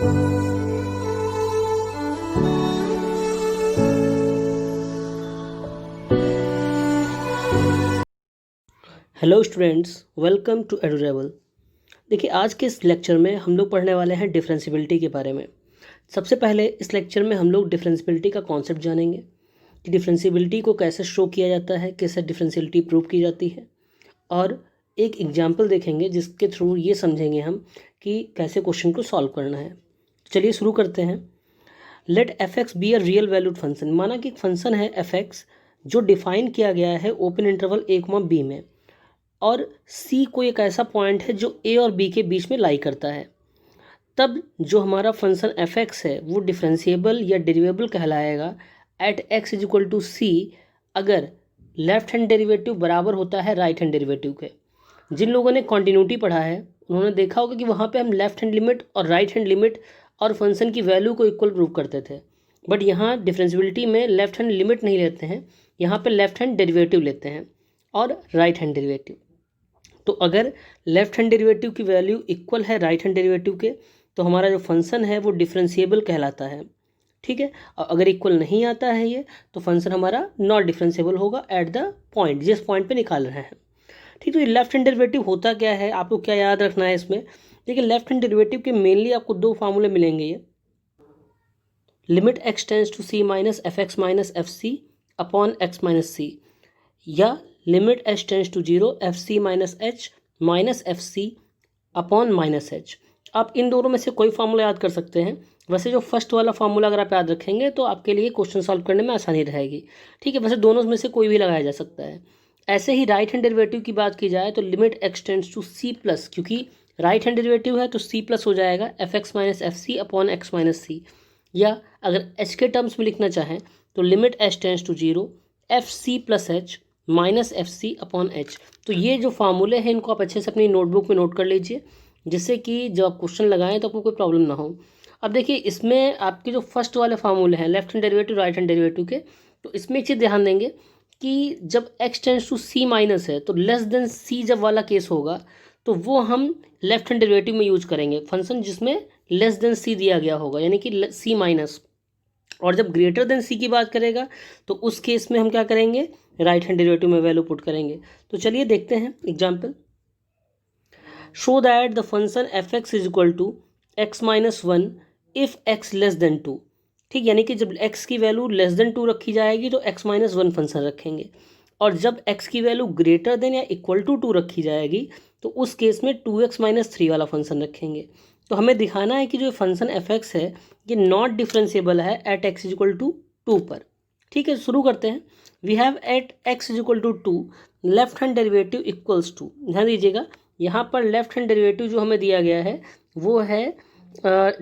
Hello students, welcome to Edurable. देखिए, आज के इस लेक्चर में हम लोग पढ़ने वाले हैं डिफरेंशियबिलिटी के बारे में। सबसे पहले इस लेक्चर में हम लोग डिफरेंशियबिलिटी का कॉन्सेप्ट जानेंगे कि डिफरेंशियबिलिटी को कैसे शो किया जाता है, कैसे डिफरेंशियबिलिटी प्रूव की जाती है, और एक एग्जाम्पल देखेंगे जिसके थ्रू ये समझेंगे हम कि कैसे क्वेश्चन को सॉल्व करना है। चलिए शुरू करते हैं। Let F X be a real valued function. माना कि एक फंक्शन है एफ एक्स जो डिफाइन किया गया है ओपन इंटरवल a, b में, और C कोई एक ऐसा पॉइंट है जो A और B के बीच में लाई करता है। तब जो हमारा फंक्शन एफ एक्स है वो डिफरेंशिएबल या डेरिवेबल कहलाएगा at x is equal to c अगर लेफ्ट हैंड डेरिवेटिव बराबर होता है राइट हैंड डेरिवेटिव के। जिन लोगों ने कॉन्टिन्यूटी पढ़ा है उन्होंने देखा होगा कि वहाँ पे हम लेफ्ट हैंड लिमिट और राइट हैंड लिमिट और फंक्शन की वैल्यू को इक्वल प्रूव करते थे। बट यहाँ डिफरेंशियबिलिटी में लेफ्ट हैंड लिमिट नहीं लेते हैं, यहाँ पे लेफ्ट हैंड डेरिवेटिव लेते हैं और राइट हैंड डेरिवेटिव। तो अगर लेफ्ट हैंड डेरिवेटिव की वैल्यू इक्वल है राइट हैंड डेरिवेटिव के तो हमारा जो फंक्शन है वो डिफरेंशिएबल कहलाता है। ठीक है, और अगर इक्वल नहीं आता है ये तो फंक्शन हमारा नॉट डिफरेंशिएबल होगा एट द पॉइंट, जिस पॉइंट पे निकाल रहे हैं। ठीक, तो ये लेफ्ट हैंड डेरिवेटिव होता क्या है, आपको क्या याद रखना है इसमें। देखिए, लेफ्ट हैंड डेरिवेटिव के मेनली आपको दो फार्मूले मिलेंगे। ये limit x tends to C minus F x minus F C upon x minus c, या limit h tends to zero f c minus h minus F C upon minus h. आप इन दोनों में से कोई फार्मूला याद कर सकते हैं। वैसे जो फर्स्ट वाला फार्मूला अगर आप याद रखेंगे तो आपके लिए क्वेश्चन सॉल्व करने में आसानी रहेगी। ठीक है, वैसे दोनों में से कोई भी लगाया जा सकता है। ऐसे ही राइट हैंड डेरिवेटिव की बात की जाए तो limit x tends to C plus, क्योंकि राइट हैंड डेरिवेटिव है तो सी प्लस हो जाएगा f x minus F C upon x minus c. या अगर एच के टर्म्स में लिखना चाहें तो limit h tends to zero f c plus h minus F C upon h. तो ये जो फार्मूले हैं इनको आप अच्छे से अपनी नोटबुक में नोट कर लीजिए, जिससे कि जब आप क्वेश्चन लगाएं तो आपको कोई प्रॉब्लम ना हो। अब देखिए, इसमें आपके जो फर्स्ट वाले फार्मूले हैं left hand derivative right hand derivative के, तो इसमें एक चीज़ ध्यान देंगे कि जब X tends to C minus है तो लेस देन सी जब वाला केस होगा तो वो हम लेफ्ट हैंड डेरिवेटिव में यूज करेंगे, फंक्शन जिसमें लेस देन सी दिया गया होगा यानी कि सी माइनस। और जब ग्रेटर देन सी की बात करेगा तो उस केस में हम क्या करेंगे, राइट हैंड डेरिवेटिव में वैल्यू पुट करेंगे। तो चलिए देखते हैं example. Show that the function F X is equal to X minus one if X less than two. ठीक, यानी कि जब एक्स की वैल्यू लेस देन टू रखी जाएगी तो एक्स माइनस वन फंक्शन रखेंगे, और जब एक्स की वैल्यू ग्रेटर देन या इक्वल टू टू रखी जाएगी तो उस केस में टू एक्स माइनस थ्री वाला फंक्शन रखेंगे। तो हमें दिखाना है कि जो फंक्शन एफ एक्स है ये नॉट डिफरेंशिएबल है at X is equal to two पर। ठीक है, शुरू करते हैं। We have at X is equal to two left hand derivative equals to. ध्यान दीजिएगा, यहाँ पर लेफ्ट हैंड डेरिवेटिव जो हमें दिया गया है वो है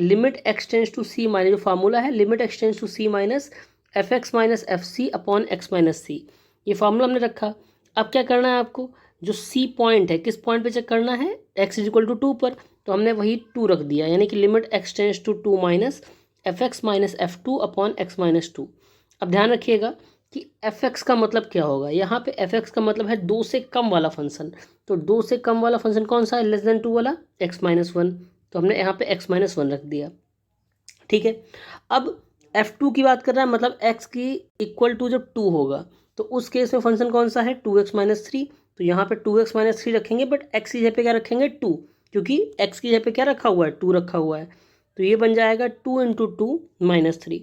limit x tends to C minus, जो फार्मूला है limit x tends to C minus F x minus F C upon x minus c. ये फार्मूला हमने रखा। अब क्या करना है आपको, जो सी पॉइंट है किस पॉइंट पे चेक करना है, X is equal to two पर, तो हमने वही टू रख दिया, यानी कि limit x tends to two minus F x minus F two upon x minus two. अब ध्यान रखिएगा कि एफ एक्स का मतलब क्या होगा, यहाँ पे एफ एक्स का मतलब है दो से कम वाला फंक्शन। तो दो से कम वाला फंक्शन कौन सा है, लेस देन टू वाला, एक्स माइनस वन। तो हमने यहाँ पे एक्स माइनस वन रख दिया। ठीक है, अब एफ टू की बात कर रहा है, मतलब एक्स की इक्वल टू जब टू होगा तो उस केस में फंक्शन कौन सा है, टू एक्स माइनस थ्री। तो यहाँ पे टू एक्स माइनस थ्री रखेंगे, बट एक्स की जगह पे क्या रखेंगे, टू, क्योंकि एक्स की जगह पे क्या रखा हुआ है, टू रखा हुआ है। तो ये बन जाएगा two into two minus three.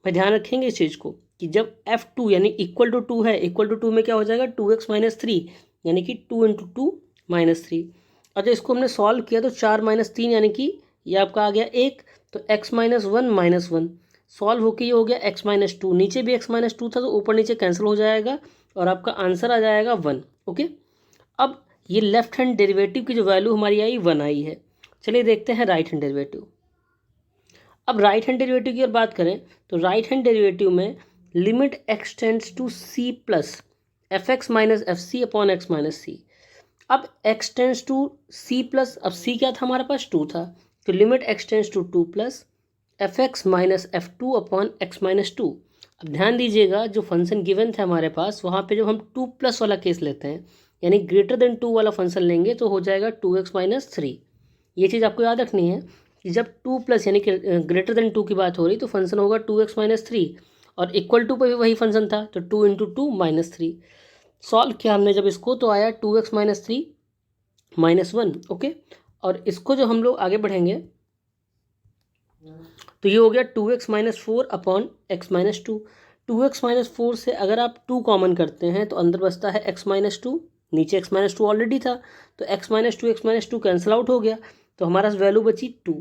भाई ध्यान रखेंगे इस चीज़ को कि जब एफ टू यानी इक्वल टू टू है, इक्वल टू टू में क्या हो जाएगा, टू एक्स माइनस थ्री, यानी कि two into two minus three. और जब इसको हमने सॉल्व किया तो चार माइनस तीन यानी कि ये आपका आ गया एक, तो एक्स माइनस वन सॉल्व होकर ये हो गया एक्स माइनस टू। नीचे भी एक्स माइनस टू था तो ऊपर नीचे कैंसिल हो जाएगा और आपका आंसर आ जाएगा वन। ओके, अब ये लेफ्ट हैंड डेरिवेटिव की जो वैल्यू हमारी आई वन आई है। चलिए देखते हैं राइट हैंड डेरिवेटिव। अब राइट हैंड डेरिवेटिव की अगर बात करें तो राइट हैंड डेरिवेटिव में limit X tends to C plus F x minus F C upon x minus C. अब X tends to C plus, अब सी क्या था हमारे पास, टू था, तो limit X tends to two plus F x minus F two upon x minus two. अब ध्यान दीजिएगा, जो फंक्शन गिवन था हमारे पास वहाँ पे जब हम टू प्लस वाला केस लेते हैं यानी ग्रेटर देन टू वाला फंक्शन लेंगे तो हो जाएगा टू एक्स माइनस थ्री। ये चीज़ आपको याद रखनी है कि जब 2 प्लस यानी कि ग्रेटर देन 2 की बात हो रही तो फंक्शन होगा 2x-3 और इक्वल टू पर भी वही फंक्शन था तो 2 × 2 -3। सॉल्व किया हमने जब इसको तो आया 2x-3 -1। ओके, और इसको जो हम लोग आगे बढ़ेंगे तो ये हो गया 2x-4 अपॉन x-2। 2x-4 से अगर आप 2 कॉमन करते हैं तो अंदर बचता है x-2, नीचे x-2 ऑलरेडी था तो x-2 कैंसिल आउट हो गया तो हमारा वैल्यू बची 2,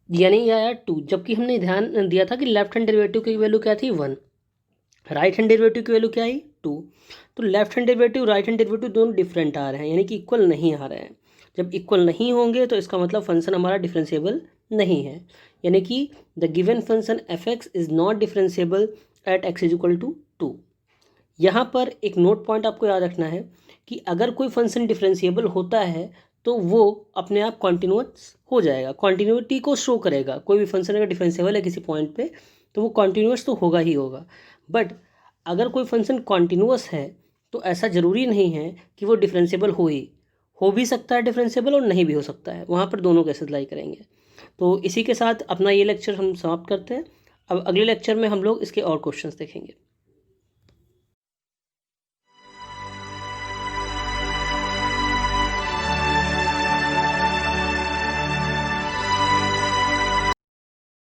यानी ये आया 2। जबकि हमने ध्यान दिया था कि लेफ्ट हैंड डेरिवेटिव की वैल्यू क्या थी 1, राइट हैंड डेरिवेटिव की वैल्यू क्या आई 2। तो left hand derivative right hand derivative दोनों डिफरेंट आ रहे हैं यानी कि इक्वल नहीं आ रहे हैं। जब इक्वल नहीं होंगे तो इसका मतलब फंक्शन हमारा डिफरेंशिएबल नहीं है, यानी कि the given function f(x) is not differentiable eight x = 2। यहाँ पर एक नोट पॉइंट आपको याद रखना है कि अगर कोई फंक्शन डिफरेंशिएबल होता है तो वो अपने आप कॉन्टिन्यूस हो जाएगा, कॉन्टिन्यूटी को शो करेगा। कोई भी फंक्शन अगर डिफरेंशिएबल है किसी पॉइंट पे तो वो कॉन्टिन्यूस तो होगा ही होगा। बट अगर कोई फंक्शन कॉन्टिन्यूस है तो ऐसा ज़रूरी नहीं है कि वो डिफरेंशिएबल हो भी सकता है डिफरेंशिएबल और नहीं भी हो सकता है, वहाँ पर दोनों कैसे अप्लाई करेंगे। तो इसी के साथ अपना ये लेक्चर हम समाप्त करते हैं। अब अगले लेक्चर में हम लोग इसके और क्वेश्चंस देखेंगे।